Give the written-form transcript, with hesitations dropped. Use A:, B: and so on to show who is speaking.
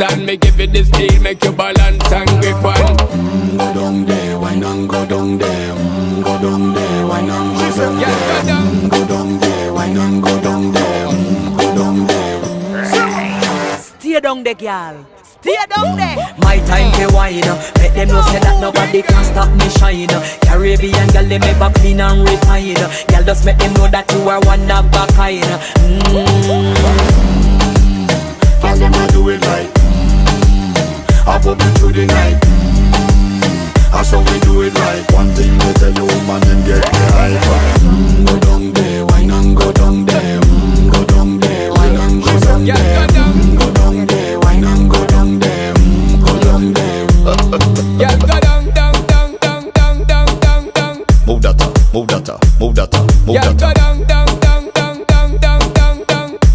A: and me give it the steel, make you balance and grip on.
B: Go down there, why not go down there? Go down there, why not go down there? Go down there, why not go down there? Go down there.
C: Stay down there, girl. Stay down there.
D: My time to wine, make them know say that nobody can stop me shine. Caribbean girl, they make up clean and refine. Girl, just make them know that you are one of a kind.
B: Girl, them a do it right. I pop it through the night. That's how we do it right. One thing they tell you, woman, them get the hype. Go down there, why not go down there? Go down there, why not go down there?